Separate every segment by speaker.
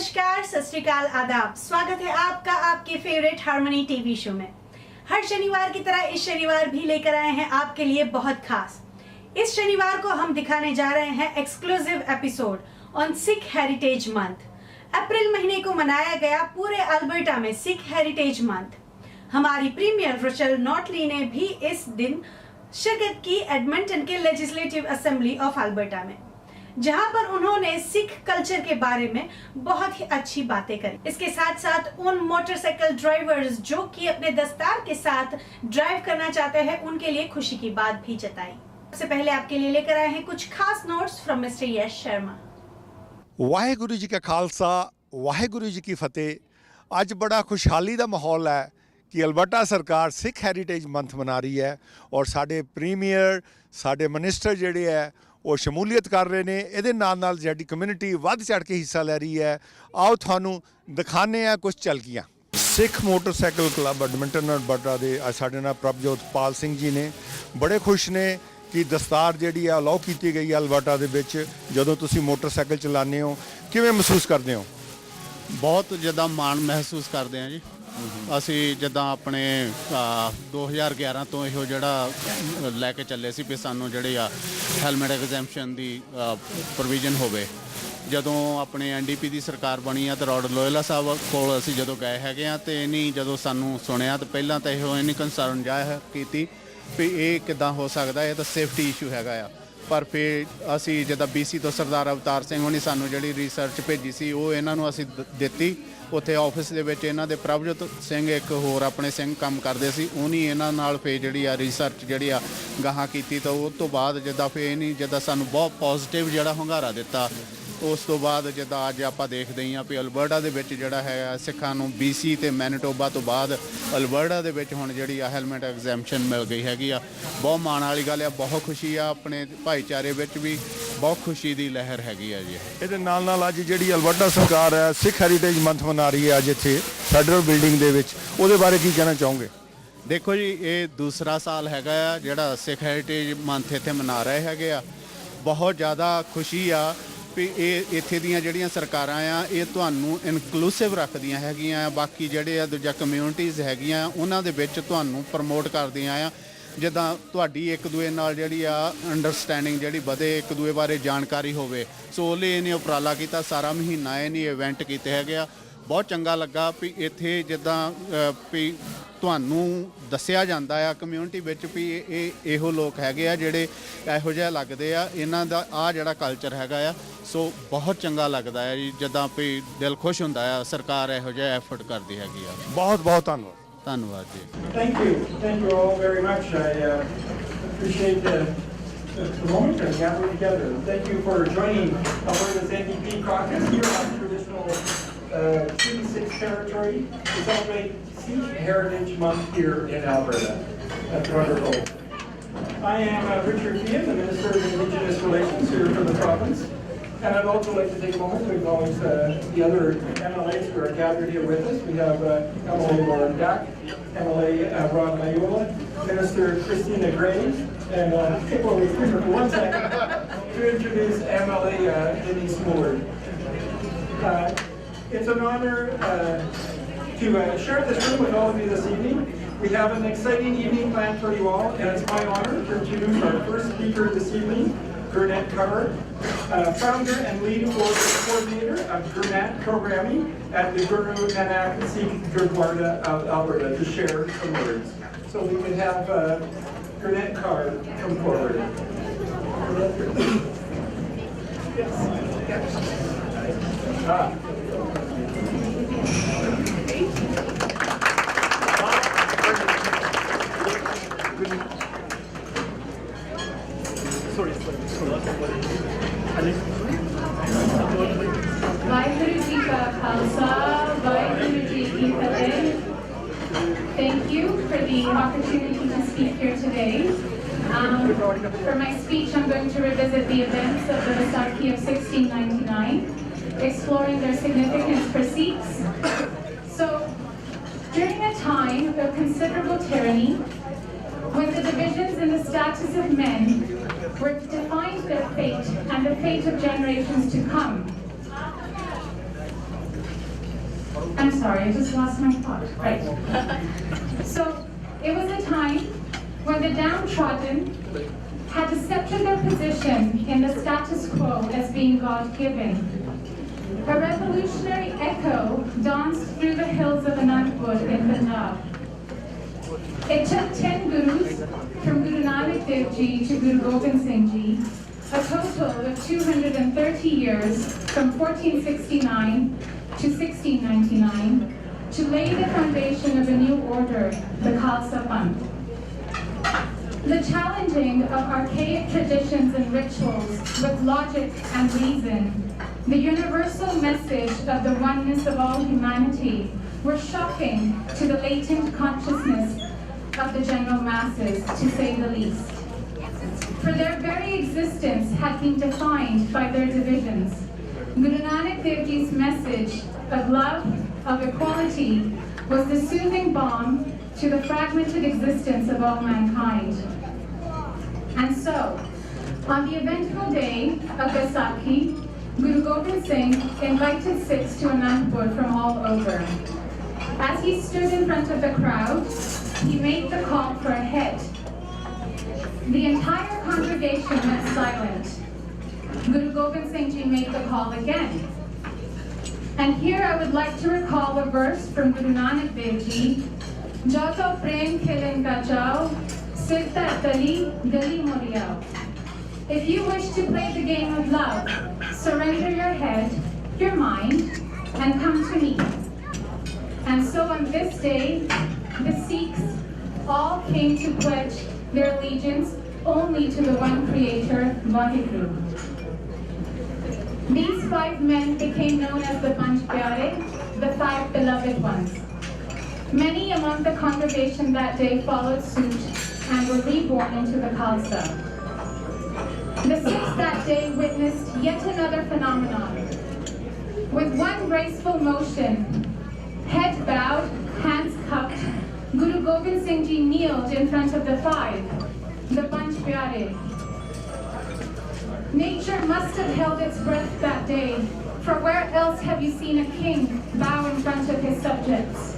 Speaker 1: नमस्कार, सत श्री अकाल, आदाब। स्वागत है आपका आपके फेवरेट हार्मनी टीवी शो में। हर शनिवार की तरह इस शनिवार भी लेकर आए हैं आपके लिए बहुत खास। इस शनिवार को हम दिखाने जा रहे हैं exclusive episode on Sikh heritage month. April महीने को मनाया गया पूरे अल्बर्टा में सिख हेरिटेज मंथ। हमारी प्रीमियर रचल नॉटली ने भी इस दिन शिरकत की एडमंटन के लेजिस्लेटिव असेंबली ऑफ अल्बर्टा में, जहां पर उन्होंने सिख कल्चर के बारे में बहुत ही अच्छी बातें करी। इसके साथ साथ उन मोटरसाइकिल ड्राइवर्स जो कि अपने दस्तार के साथ ड्राइव करना चाहते हैं उनके लिए खुशी की बात भी जताई। सबसे पहले आपके लिए लेकर आए हैं कुछ खास नोट्स फ्रॉम मिस्टर यश शर्मा।
Speaker 2: वाहेगुरु जी का खालसा, वाहेगुरु जी की फतेह। अज बड़ा खुशहाली का माहौल है कि अल्बर्टा सरकार सिख हैरीटेज मंथ मना रही है और साडे प्रीमियर साडे मिनिस्टर जिहड़े है वो शमूलीयत कर रहे हैं। ये नाल साडी कम्यूनिटी वध चढ़ के हिस्सा ले रही है। आओ थानू दिखाने हैं कुछ झलकियां। Sikh motorcycle club Edmonton Alberta के साडे नाल प्रभजोत पाल सिंह जी ने बड़े खुश ने कि दस्तार जिहड़ी है अलाउ की गई है अल्बर्टा दे विच। जदों तुसीं मोटरसाइकिल चलाने हो किवें महसूस करते हो?
Speaker 3: बहुत ज़्यादा माण महसूस करते हैं जी। ਅਸੀਂ ਜਿੱਦਾਂ ਆਪਣੇ 2011 ਤੋਂ ਇਹੋ ਜਿਹੜਾ ਲੈ ਕੇ ਚੱਲੇ ਸੀ ਵੀ ਸਾਨੂੰ ਜਿਹੜੇ ਆ ਹੈਲਮਟ ਐਗਜ਼ੈਂਪਸ਼ਨ ਦੀ ਪ੍ਰੋਵੀਜ਼ਨ ਹੋਵੇ। ਜਦੋਂ ਆਪਣੇ NDP ਦੀ ਸਰਕਾਰ ਬਣੀ ਆ ਤੇ ਰੋਡ ਲੋਇਲਾ ਸਾਹਿਬ ਕੋਲ ਅਸੀਂ ਜਦੋਂ ਗਏ ਹੈਗੇ ਆ ਤੇ ਨਹੀਂ ਜਦੋਂ ਸਾਨੂੰ ਸੁਣਿਆ ਤਾਂ ਪਹਿਲਾਂ ਤਾਂ ਇਹੋ ਨਹੀਂ ਕੰਸਰਨ ਜ਼ਾਹਿਰ ਕੀਤੀ ਵੀ ਇਹ ਕਿੱਦਾਂ ਹੋ ਸਕਦਾ, ਇਹ ਤਾਂ ਸੇਫਟੀ ਇਸ਼ੂ ਹੈਗਾ ਆ। ਪਰ ਫਿਰ ਅਸੀਂ ਜਿੱਦਾਂ BC ਤੋਂ ਸਰਦਾਰ ਅਵਤਾਰ ਸਿੰਘ ਹੋਣੀ ਸਾਨੂੰ ਜਿਹੜੀ ਰਿਸਰਚ ਭੇਜੀ ਸੀ ਉਹ ਇਹਨਾਂ ਨੂੰ ਅਸੀਂ ਦਿੱਤੀ। ਉੱਥੇ ਆਫਿਸ ਦੇ ਵਿੱਚ ਇਹਨਾਂ ਦੇ ਪ੍ਰਭਜੋਤ ਸਿੰਘ ਇੱਕ ਹੋਰ ਆਪਣੇ ਸਿੰਘ ਕੰਮ ਕਰਦੇ ਸੀ, ਉਹਨੀ ਇਹਨਾਂ ਨਾਲ ਫਿਰ ਜਿਹੜੀ ਆ ਰਿਸਰਚ ਜਿਹੜੀ ਆ ਗਾਹਾਂ ਕੀਤੀ। ਤਾਂ ਉਸ ਤੋਂ ਬਾਅਦ ਜਿੱਦਾਂ ਫਿਰ ਨਹੀਂ ਜਿੱਦਾਂ ਸਾਨੂੰ ਬਹੁਤ ਪੋਜ਼ੀਟਿਵ ਜਿਹੜਾ ਹੁੰਗਾਰਾ ਦਿੱਤਾ। ਉਸ ਤੋਂ ਬਾਅਦ ਜਿੱਦਾਂ ਅੱਜ ਆਪਾਂ ਦੇਖਦੇ ਹਾਂ ਵੀ ਅਲਬਰਟਾ ਦੇ ਵਿੱਚ ਜਿਹੜਾ ਹੈ ਸਿੱਖਾਂ ਨੂੰ BC ਤੇ ਮੈਨੀਟੋਬਾ ਤੋਂ ਬਾਅਦ ਅਲਬਰਟਾ ਦੇ ਵਿੱਚ ਹੁਣ ਜਿਹੜੀ ਆ ਹੈਲਮਟ ਐਗਜ਼ੈਂਪਸ਼ਨ ਮਿਲ ਗਈ ਹੈਗੀ ਆ। ਬਹੁਤ ਮਾਣ ਵਾਲੀ ਗੱਲ ਆ, ਬਹੁਤ ਖੁਸ਼ੀ ਆ। ਆਪਣੇ ਭਾਈਚਾਰੇ ਵਿੱਚ ਵੀ ਬਹੁਤ ਖੁਸ਼ੀ ਦੀ ਲਹਿਰ ਹੈਗੀ ਆ ਜੀ।
Speaker 2: ਇਹਦੇ ਨਾਲ ਅੱਜ ਜਿਹੜੀ ਅਲਬਰਟਾ ਸਰਕਾਰ ਹੈ ਸਿੱਖ ਹੈਰੀਟੇਜ ਮੰਥ ਮਨਾ ਰਹੀ ਹੈ ਅੱਜ ਇੱਥੇ ਫੈਡਰਲ ਬਿਲਡਿੰਗ ਦੇ ਵਿੱਚ, ਉਹਦੇ ਬਾਰੇ ਕੀ ਕਹਿਣਾ ਚਾਹੋਗੇ?
Speaker 3: ਦੇਖੋ ਜੀ, ਇਹ ਦੂਸਰਾ ਸਾਲ ਹੈਗਾ ਆ ਜਿਹੜਾ ਸਿੱਖ ਹੈਰੀਟੇਜ ਮੰਥ ਇੱਥੇ ਮਨਾ ਰਹੇ ਹੈਗੇ ਆ। ਬਹੁਤ ਜ਼ਿਆਦਾ ਖੁਸ਼ੀ ਆ ਵੀ ਇਹ ਇੱਥੇ ਦੀਆਂ ਜਿਹੜੀਆਂ ਸਰਕਾਰਾਂ ਆ ਇਹ ਤੁਹਾਨੂੰ ਇਨਕਲੂਸਿਵ ਰੱਖਦੀਆਂ ਹੈਗੀਆਂ। ਬਾਕੀ ਜਿਹੜੇ ਆ ਦੂਜਾ ਕਮਿਊਨਿਟੀਜ਼ ਹੈਗੀਆਂ ਉਹਨਾਂ ਦੇ ਵਿੱਚ ਤੁਹਾਨੂੰ ਪ੍ਰਮੋਟ ਕਰਦੀਆਂ ਆ। ਜਿੱਦਾਂ ਤੁਹਾਡੀ ਇੱਕ ਦੂਏ ਨਾਲ ਜਿਹੜੀ ਆ ਅੰਡਰਸਟੈਂਡਿੰਗ ਜਿਹੜੀ ਵਧੇ, ਇੱਕ ਦੂਏ ਬਾਰੇ ਜਾਣਕਾਰੀ ਹੋਵੇ। ਸੋ ਉਹਦੇ ਇਹਨੇ ਉਪਰਾਲਾ ਕੀਤਾ, ਸਾਰਾ ਮਹੀਨਾ ਇਹਨੇ ਇਵੈਂਟ ਕੀਤੇ ਹੈਗੇ ਆ। ਬਹੁਤ ਚੰਗਾ ਲੱਗਾ ਵੀ ਇੱਥੇ ਜਿੱਦਾਂ ਵੀ ਤੁਹਾਨੂੰ ਦੱਸਿਆ ਜਾਂਦਾ ਆ ਕਮਿਊਨਿਟੀ ਵਿੱਚ ਵੀ ਇਹ ਇਹੋ ਲੋਕ ਹੈਗੇ ਆ ਜਿਹੜੇ ਇਹੋ ਜਿਹਾ ਲੱਗਦੇ ਆ, ਇਹਨਾਂ ਦਾ ਆ ਜਿਹੜਾ ਕਲਚਰ ਹੈਗਾ ਆ। ਸੋ ਬਹੁਤ ਚੰਗਾ ਲੱਗਦਾ ਹੈ ਜੀ, ਜਿੱਦਾਂ ਵੀ ਦਿਲ ਖੁਸ਼ ਹੁੰਦਾ ਆ ਸਰਕਾਰ ਇਹੋ ਜਿਹਾ ਐਫਰਟ ਕਰਦੀ ਹੈਗੀ ਆ।
Speaker 2: ਬਹੁਤ ਬਹੁਤ ਧੰਨਵਾਦ।
Speaker 3: ਧੰਨਵਾਦ ਜੀ।
Speaker 4: Thank you all very much. I appreciate the moment and gathering together. Thank you for joining Alberta's NDP caucus here on traditional Treaty 6 territory to celebrate Sikh Heritage Month here in Alberta. That's wonderful. I am Richard Fian, the Minister of Indigenous Relations here for the province. And I'd also like to take a moment to acknowledge the other MLAs who are gathered here with us. We have MLA Lauren Dack, MLA Ron Mayola, Minister Christina Gray, and take over the speaker for 1 second to introduce MLA Denise Moore. It's an honor to share this room with all of you this evening. We have an exciting evening planned for you all, and it's my honor to introduce our first speaker this evening, Gurnet Kaur, founder and lead coordinator of Gurnet programming at the Guru Nanak Sikh Gurdwara of Alberta, to share some words. So we can have Gurnet Kaur come forward.
Speaker 5: Waheguru ji का खालसा, वाहिगुरु जी की फतेह। Thank you for the opportunity to speak here today. For my speech, I'm going to revisit the events of the Vaisakhi of 1699, exploring their significance for Sikhs. So, during a time of considerable tyranny, when the divisions in the status of men were to define their fate and the fate of generations to come, I'm sorry, I just lost my thought. Right. So it was a time when the downtrodden had accepted their position in the status quo as being God-given. A revolutionary echo danced through the hills of Anandpur in Punjab. It took 10 gurus, from Guru Nanak Dev Ji to Guru Gobind Singh Ji, a total of 230 years, from 1469 to 1699, to lay the foundation of a new order, the Khalsa Panth. The challenging of archaic traditions and rituals with logic and reason, the universal message of the oneness of all humanity, were shocking to the latent consciousness of the general masses, to say the least. For their very existence had been defined by their divisions. Guru Nanak Dev Ji's message of love, of equality, was the soothing balm to the fragmented existence of all mankind. And so, on the eventful day of Vaisakhi, Guru Gobind Singh invited Sikhs to Anandpur from all over. As he stood in front of the crowd, he made the call for a head. The entire congregation went silent. Guru Gobind Singh Ji made the call again. And here I would like to recall a verse from Guru Nanak Dev Ji, Jato prem khilen ka chao, sirta tali gali moriao. If you wish to play the game of love, surrender your head, your mind, and come to me. And so on this day, the Sikhs all came to pledge their allegiance only to the one Creator, Vaheguru. These 5 men became known as the Panch Pyare, the 5 beloved ones. Many among the congregation that day followed suit and were reborn into the Khalsa. The Sikhs that day witnessed yet another phenomenon. With one graceful motion, head bowed, hands cupped, Guru Gobind Singh Ji kneeled in front of the 5, the Panch Pyare. Nature must have held its breath that day, for where else have you seen a king bow in front of his subjects?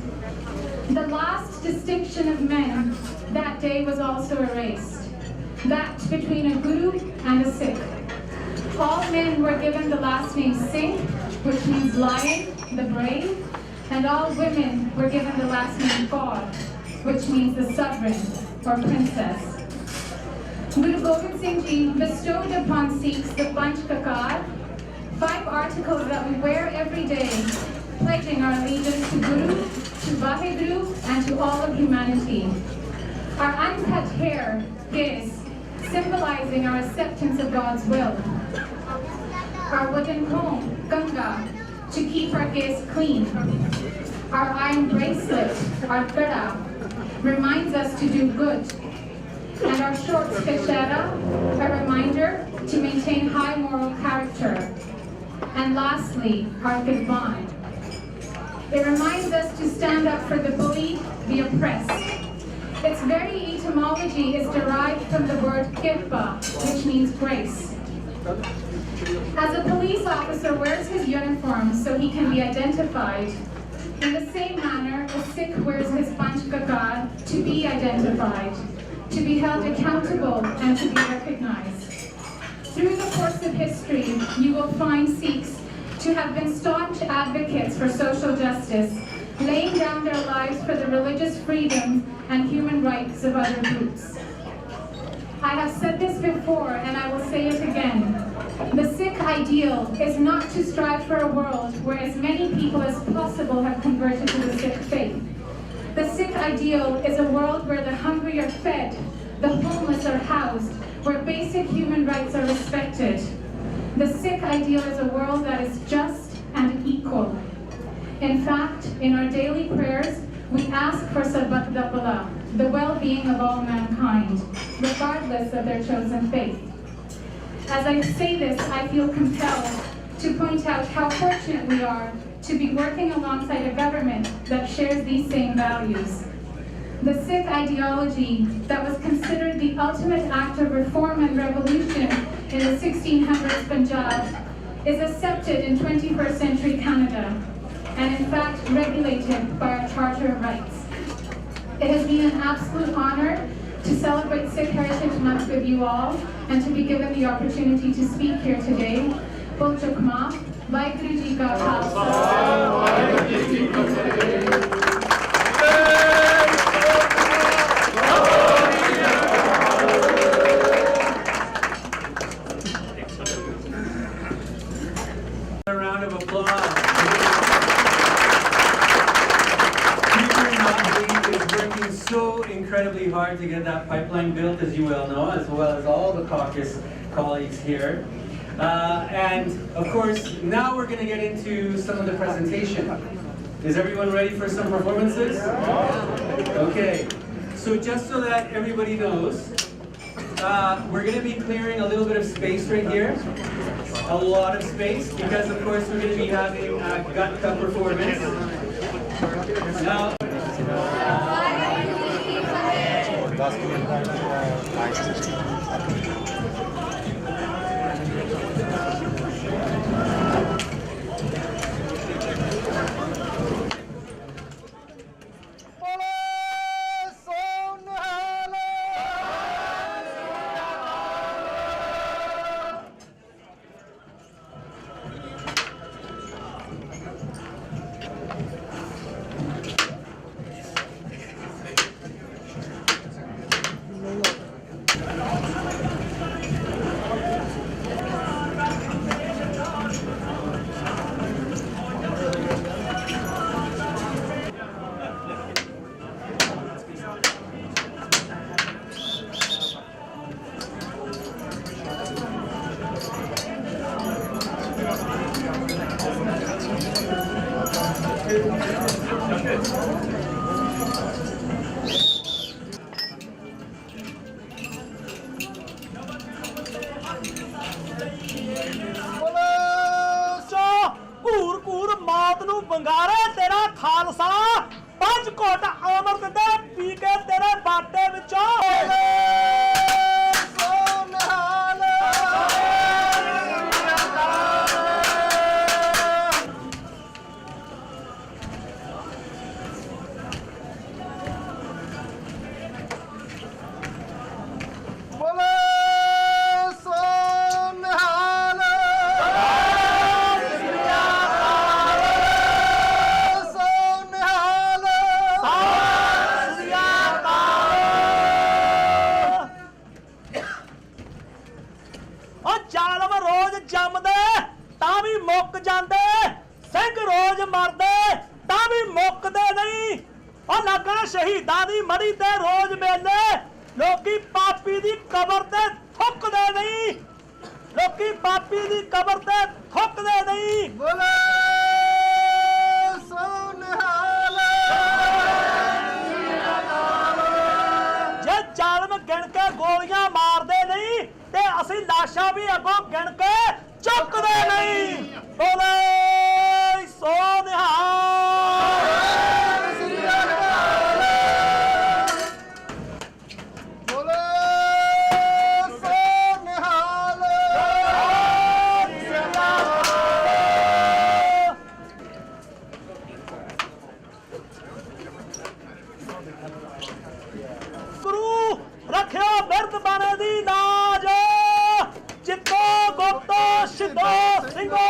Speaker 5: The last distinction of men that day was also erased, that between a guru and a Sikh. All men were given the last name Singh, which means lion, the brave, and all women were given the last name Kaur, which means the sovereign or princess. Guru Gobind Singh Ji bestowed upon Sikhs the Panch Kakar, 5 articles that we wear every day, pledging our allegiance to Guru, to Vaheguru, and to all of humanity. Our uncut hair, Kes, symbolizing our acceptance of God's will. Our wooden comb, Ganga, to keep our gaze clean. Our iron bracelet, our Kada, reminds us to do good. And our short kashera, a reminder to maintain high moral character. And lastly, our Gidban. It reminds us to stand up for the bullied, the oppressed. Its very etymology is derived from the word kirpa, which means grace. As a police officer wears his uniform so he can be identified, in the same manner, a Sikh wears his Panch Kakar to be identified, to be held accountable, and to be recognized. Through the course of history, you will find Sikhs to have been staunch advocates for social justice, laying down their lives for the religious freedom and human rights of other groups. I have said this before, and I will say it again. The Sikh ideal is not to strive for a world where as many people as possible have converted to the Sikh faith. The Sikh ideal is a world where the hungry are fed, the homeless are housed, where basic human rights are respected. The Sikh ideal is a world that is just and equal. In fact, in our daily prayers, we ask for Sarbat da Bhala, the well-being of all mankind, regardless of their chosen faith. As I say this, I feel compelled to point out how fortunate we are to be working alongside a government that shares these same values. The Sikh ideology that was considered the ultimate act of reform and revolution in the 1600s Punjab is accepted in 21st century Canada. and in fact regulated by our Charter of Rights. It has been an absolute honor to celebrate Sikh Heritage Month with you all and to be given the opportunity to speak here today. Bol Chukma, Vaheguru Ji Ka Khalsa, Vaheguru Ji Ki Fateh.
Speaker 6: A round of applause. Speaker is working so incredibly hard to get that pipeline built, as you well know, as well as all the caucus colleagues here. And of course, now we're going to get into some of the presentation. Is everyone ready for some performances? Okay. So just so that everybody knows, we're going to be clearing a little bit of space right here. A lot of space, because of course we're going to be having a gut cup performance. Now,
Speaker 7: ਘੂਰ ਘੂਰ ਮੌਤ ਨੂੰ ਵੰਗਾਰੇ ਤੇਰਾ ਖਾਲਸਾ, ਪੰਜ ਘੁੱਟ ਅੰਮ੍ਰਿਤ ਦੇ ਪੀ ਕੇ ਤੇਰੇ ਬਾਟੇ ਵਿੱਚੋਂ ਜ਼ਾਲਮ ਰੋਜ਼ ਜੰਮਦੇ ਤਾਂ ਵੀ ਮੁੱਕ ਜਾਂਦੇ, ਸਿੰਘ ਰੋਜ਼ ਮਰਦੇ ਤਾਂ ਵੀ ਮੁੱਕਦੇ ਨਹੀਂ। ਉਹ ਲੱਗਣ ਸ਼ਹੀਦਾਂ ਦੀ ਮੜੀ ਤੇ ਰੋਜ਼ ਮੇਲੇ, ਲੋਕੀ ਪਾਪੀ ਦੀ ਕਬਰ ਤੇ ਥੁੱਕਦੇ ਨਹੀਂ, ਲੋਕੀ ਪਾਪੀ ਦੀ ਕਬਰ ਤੇ ਥੁੱਕਦੇ ਨਹੀਂ। ਬੋਲੇ ਸੋ ਨਿਹਾਲ। ਜੇ ਜ਼ਾਲਮ ਗਿਣ ਕੇ ਗੋਲੀਆਂ ਮਾਰਦੇ ਨਹੀਂ ਤੇ ਅਸੀਂ ਲਾਸ਼ਾਂ ਵੀ ਅੱਗੋਂ ਗਿਣ ਕੇ ਚੁੱਕਦੇ ਨਹੀਂ। ਬੋਲੇ ਸੋ ਨਿਹਾਲ। ਬੋਲੇ ਸੋ ਨਿਹਾਲ। ਗੁਰੂ ਰੱਖਿਓ ਬਿਰਧ ਬਾਣੇ ਦੀ ਲਾਜ, ਜਿੱਤੋ ਗੁਪਤੋ ਸ਼ਿਦੋ ਸਿੰਘੋ,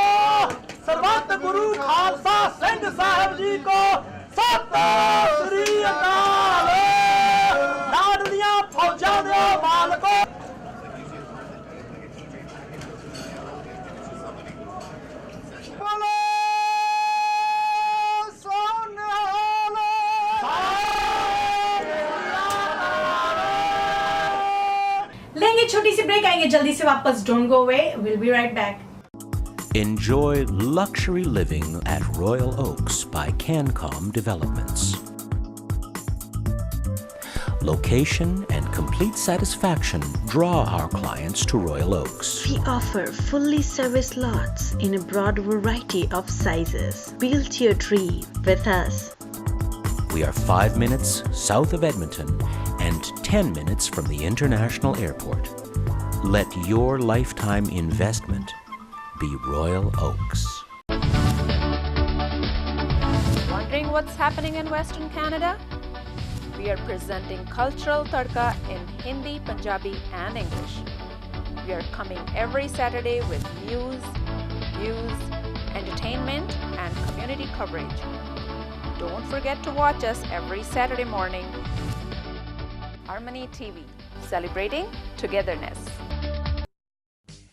Speaker 7: ਸਰਬੱਤ ਗੁਰੂ ਖਾਲਸਾ ਸਿੰਘ ਸਾਹਿਬ ਜੀ ਕੋ ਸਤਿ ਸ੍ਰੀ ਅਕਾਲ। ਲਾਡਲੀਆਂ ਫੌਜਾਂ ਦੇ ਮਾਲਕੋ,
Speaker 1: लेंगे छोटी सी ब्रेक, आएंगे जल्दी से वापस। Don't go away, will be right back.
Speaker 8: Enjoy luxury living at Royal Oaks by Cancom Developments. Location and complete satisfaction draw our clients to Royal Oaks.
Speaker 9: We offer fully serviced lots in a broad variety of sizes. Build your dream with us.
Speaker 8: We are 5 minutes south of Edmonton and 10 minutes from the international airport. Let your lifetime investment be Royal Oaks.
Speaker 10: Wondering what's happening in Western Canada? We are presenting Cultural Tadka in Hindi, Punjabi and English. We are coming every Saturday with news, views, entertainment and community coverage. Don't forget to watch us every Saturday morning. Harmony TV, celebrating togetherness.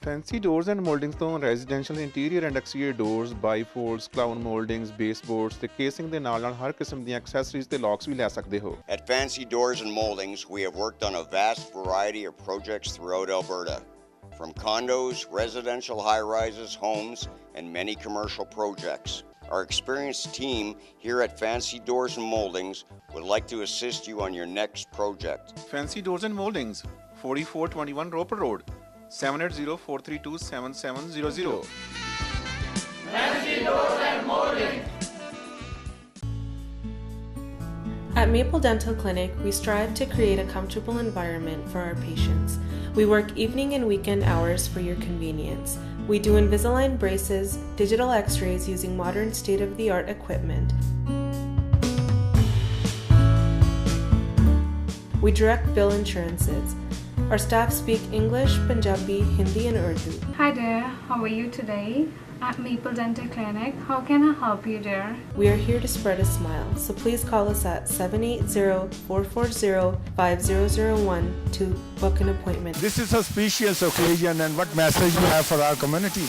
Speaker 11: Fancy Doors and Moldings ਤੋਂ residential interior and exterior doors, bifolds, clown moldings, baseboards ਤੇ casing ਦੇ ਨਾਲ ਹਰ ਕਿਸਮ ਦੀਆਂ accessories ਤੇ locks ਵੀ ਲੈ ਸਕਦੇ ਹੋ.
Speaker 12: At Fancy Doors and Moldings, we have worked on a vast variety of projects throughout Alberta, from condos, residential high-rises, homes, and many commercial projects. Our experienced team here at Fancy Doors and Moldings would like to assist you on your next project.
Speaker 11: Fancy Doors and Moldings, 4421 Roper Road, 780-432-7700.
Speaker 13: Fancy Doors and Moldings.
Speaker 14: At Maple Dental Clinic, we strive to create a comfortable environment for our patients. We work evening and weekend hours for your convenience. We do Invisalign braces, digital x-rays using modern state-of-the-art equipment. We direct bill insurances. Our staff speak English, Punjabi, Hindi and Urdu.
Speaker 15: Hi there, how are you today? At Maple Dental Clinic, how can I help you there?
Speaker 14: We are here to spread a smile, so please call us at 780-440-5001 to book an appointment.
Speaker 2: This is a special occasion, and what message you have for our community?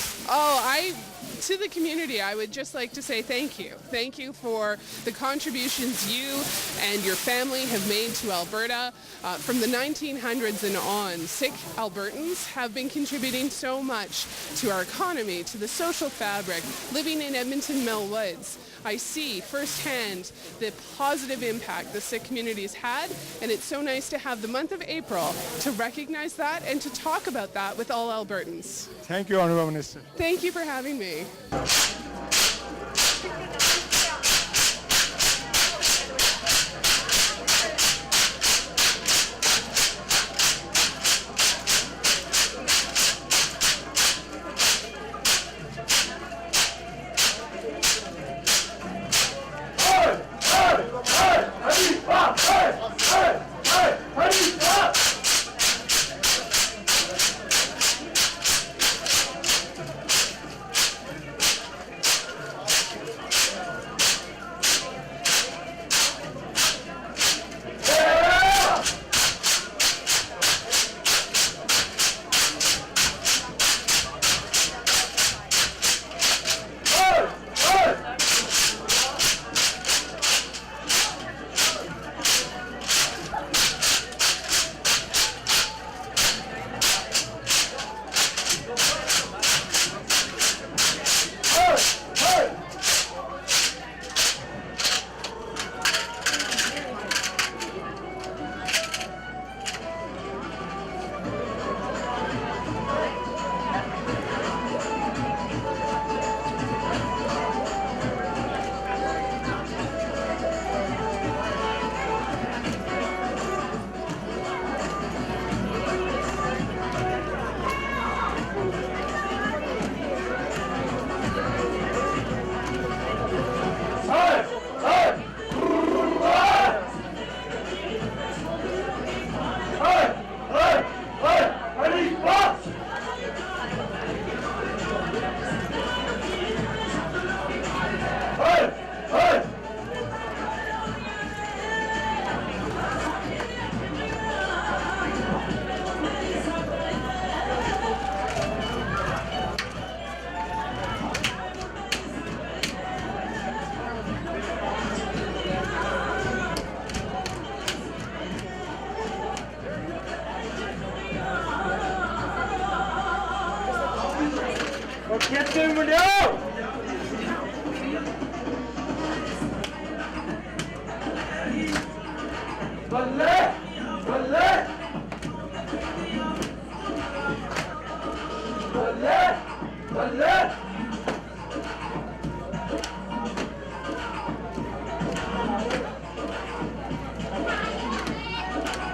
Speaker 16: To the community, I would just like to say thank you. Thank you for the contributions you and your family have made to Alberta. From the 1900s and on, Sikh Albertans have been contributing so much to our economy, to the social fabric. Living in Edmonton Mill Woods, I see firsthand the positive impact the Sikh community has had, and it's so nice to have the month of April to recognize that and to talk about that with all Albertans.
Speaker 2: Thank you, Honourable Minister.
Speaker 16: Thank you for having me.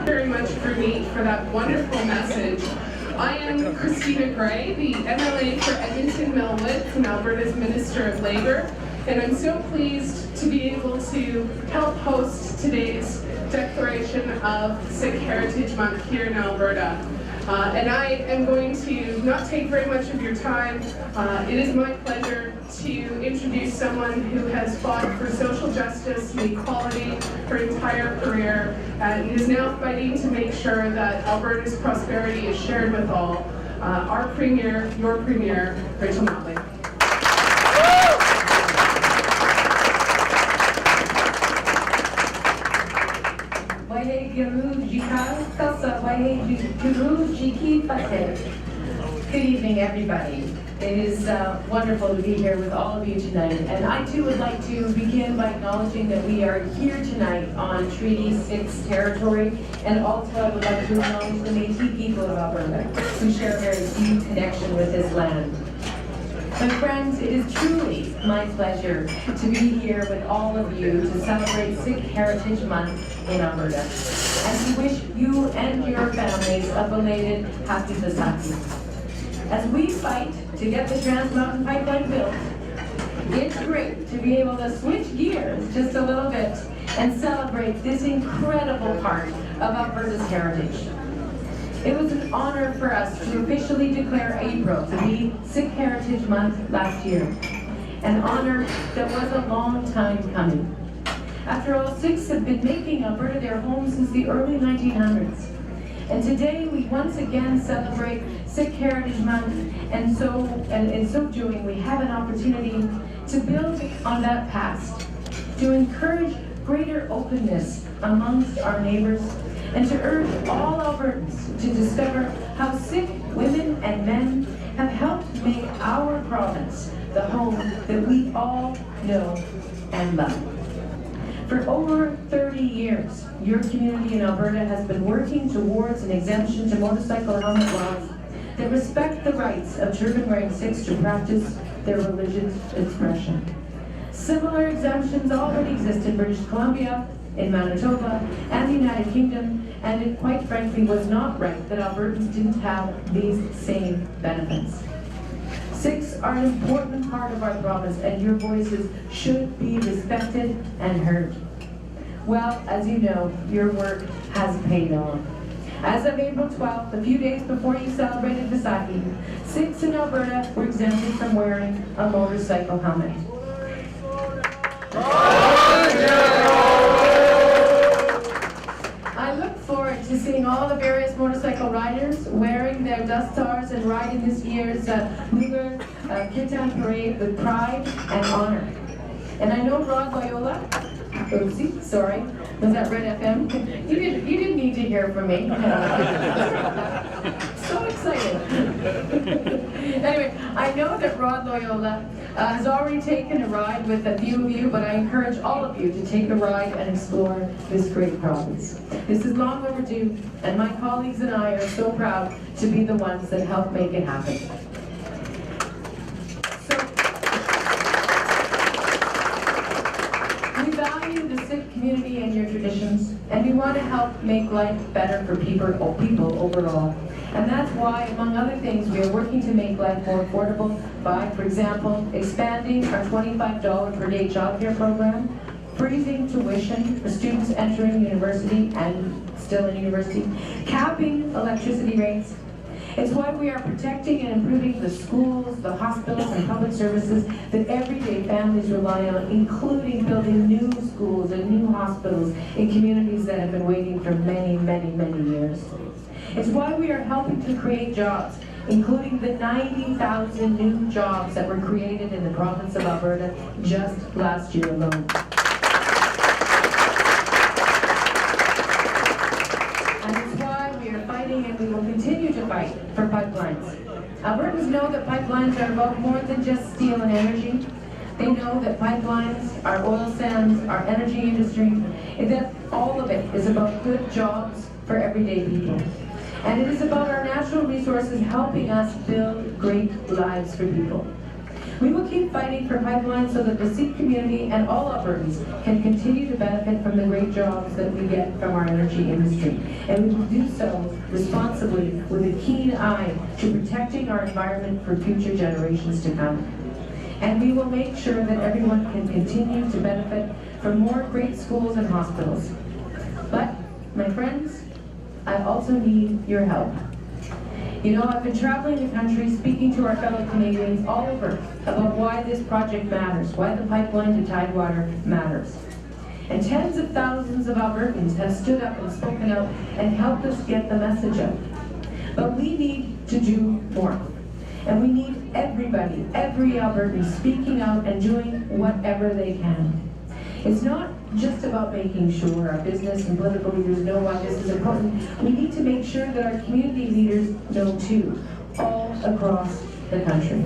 Speaker 17: Very much Gurmeet for that wonderful message. I am Christina Gray, the MLA for Edmonton Mill Woods and Alberta's Minister of Labour, and I'm so pleased to be able to help host today's declaration of Sikh Heritage Month here in Alberta. And I am going to not take very much of your time. It is my pleasure to introduce someone who has fought for social justice and equality her entire career and is now fighting to make sure that Alberta's prosperity is shared with all. Our Premier, your Premier, Rachel Notley.
Speaker 18: Good evening, everybody. It is wonderful to be here with all of you tonight. And I too would like to begin by acknowledging that we are here tonight on Treaty 6 territory. And also I would like to acknowledge the Métis people of Alberta, who share a very deep connection with this land. My friends, it is truly my pleasure to be here with all of you to celebrate Sikh Heritage Month in Alberta. And we wish you and your families a belated Happy Vaisakhi. As we fight to get the Trans Mountain Pipeline built, it's great to be able to switch gears just a little bit and celebrate this incredible part of Alberta's heritage. It was an honor for us to officially declare April to be Sikh Heritage Month last year, an honor that was a long time coming. After all, Sikhs have been making Alberta their home since the early 1900s. And today we once again celebrate Sikh Heritage Month, and in so doing we have an opportunity to build on that past, to encourage greater openness amongst our neighbors, and to urge all Albertans to discover how Sikh women and men have helped make our province the home that we all know and love. For over 30 years, your community in Alberta has been working towards an exemption to motorcycle helmet laws that respect the rights of turban-wearing Sikhs to practice their religious expression. Similar exemptions already exist in British Columbia, in Manitoba, and the United Kingdom, and it quite frankly was not right that Albertans didn't have these same benefits. Sikhs are an important part of our province, and your voices should be respected and heard. Well, as you know, your work has paid off. As of April 12th, a few days before you celebrated Vaisakhi, Sikhs in Alberta were exempted from wearing a motorcycle helmet. I look forward to seeing all the various motorcycle riders wearing their dustars and riding this year's Lunar Kirtan Parade with pride and honor. And I know Rod Loyola, oopsie, sorry, was that Red FM? You didn't need to hear from me. So excited. Anyway, I know that Rod Loyola has already taken a ride with a few of you, but I encourage all of you to take a ride and explore this great province. This is long overdue, and my colleagues and I are so proud to be the ones that help make it happen. We value the Sikh community and your traditions, and we want to help make life better for people overall. And that's why, among other things, we are working to make life more affordable by, for example, expanding our $25 per day childcare program, freezing tuition for students entering university and still in university, capping electricity rates. It's why we are protecting and improving the schools, the hospitals, and public services that everyday families rely on, including building new schools and new hospitals in communities that have been waiting for many, many, many years. It's why we are helping to create jobs, including the 90,000 new jobs that were created in the province of Alberta just last year alone. And it's why we are fighting, and we will continue to fight, for pipelines. Albertans know that pipelines are about more than just steel and energy. They know that pipelines, our oil sands, our energy industry, that all of it is about good jobs for everyday people. And it is about our natural resources helping us build great lives for people. We will keep fighting for pipelines so that the Sikh community and all Albertans can continue to benefit from the great jobs that we get from our energy industry. And we will do so responsibly with a keen eye to protecting our environment for future generations to come. and we will make sure that everyone can continue to benefit from more great schools and hospitals. But, my friends, I also need your help. You know, I've been traveling the country speaking to our fellow Canadians all over about why this project matters, why the pipeline to Tidewater matters. And tens of thousands of Albertans have stood up and spoken out and helped us get the message out. But we need to do more. And we need everybody, every Albertan speaking out and doing whatever they can. It's not just about making sure our business and political leaders know why this is important. We need to make sure that our community leaders know too, all across the country.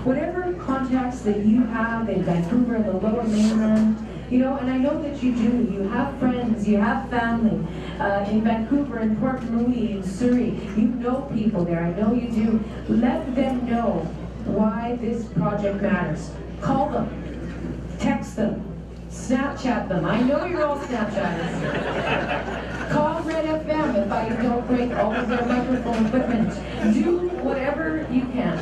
Speaker 18: Whatever contacts that you have in Vancouver and the Lower Mainland, you know, and I know that you do. You have friends, you have family in Vancouver, in Port Louis, in Surrey. You know people there, I know you do. Let them know why this project matters. Call them, text them, Snapchat them. I know you're all Snapchatters. Call Red FM if I don't break all of their microphone equipment. Do whatever you can.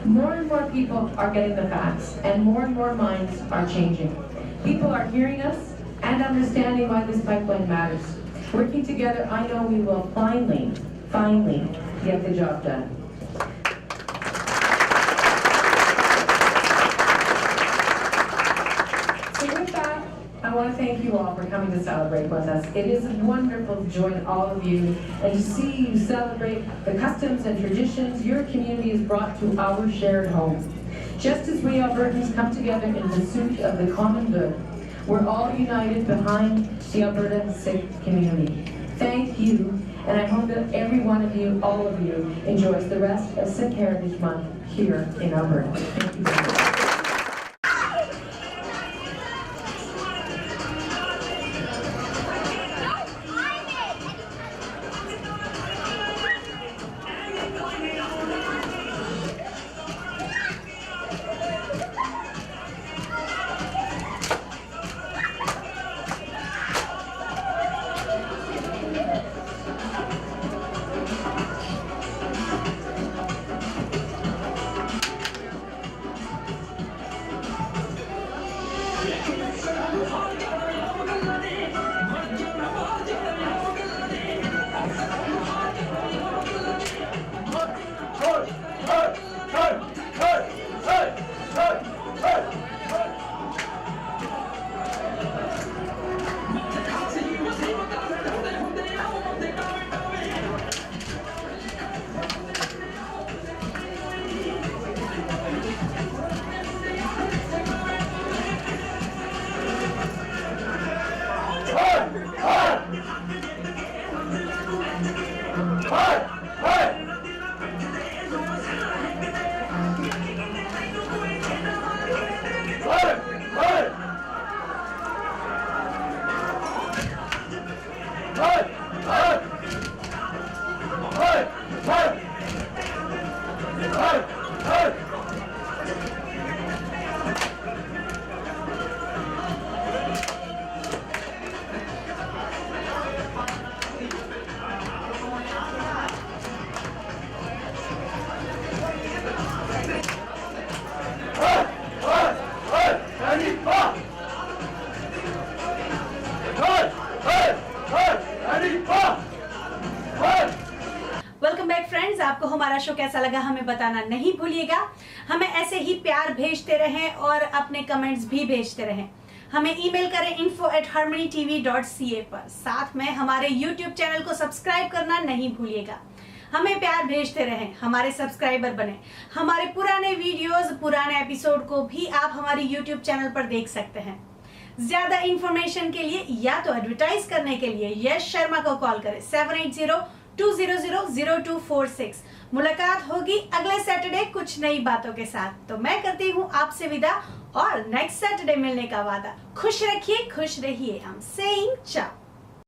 Speaker 18: More and more people are getting the facts, and more minds are changing. People are hearing us and understanding why this pipeline matters. Working together, I know we will finally get the job done. So with that, I want to thank you all for coming to celebrate with us. It is wonderful to join all of you and to see you celebrate the customs and traditions your community has brought to our shared home. Just as we Albertans come together in pursuit of the common good, we're all united behind the Alberta Sikh community. Thank you, and I hope that every one of you, all of you, enjoys the rest of Sikh Heritage Month here in Alberta. Thank you very much.
Speaker 1: Welcome back friends, आपको हमारा show कैसा लगा हमें बताना नहीं भूलिएगा। हमें ऐसे ही प्यार भेजते रहें और अपने कमेंट्स भी भेजते रहें। हमें ईमेल करें info@harmonytv.ca पर। साथ में हमारे यूट्यूब चैनल को सब्सक्राइब करना नहीं भूलिएगा। हमें प्यार भेजते रहें, हमारे सब्सक्राइबर बने। हमारे पुराने वीडियोस, पुराने एपिसोड को भी आप हमारे यूट्यूब चैनल पर देख सकते हैं। ज्यादा इंफॉर्मेशन के लिए या तो एडवर्टाइज करने के लिए यश शर्मा को कॉल करें 7802000246। मुलाकात होगी अगले सैटरडे कुछ नई बातों के साथ। तो मैं करती हूँ आपसे विदा और नेक्स्ट सैटरडे मिलने का वादा। खुश रखिए, खुश रहिए। I'm saying ciao.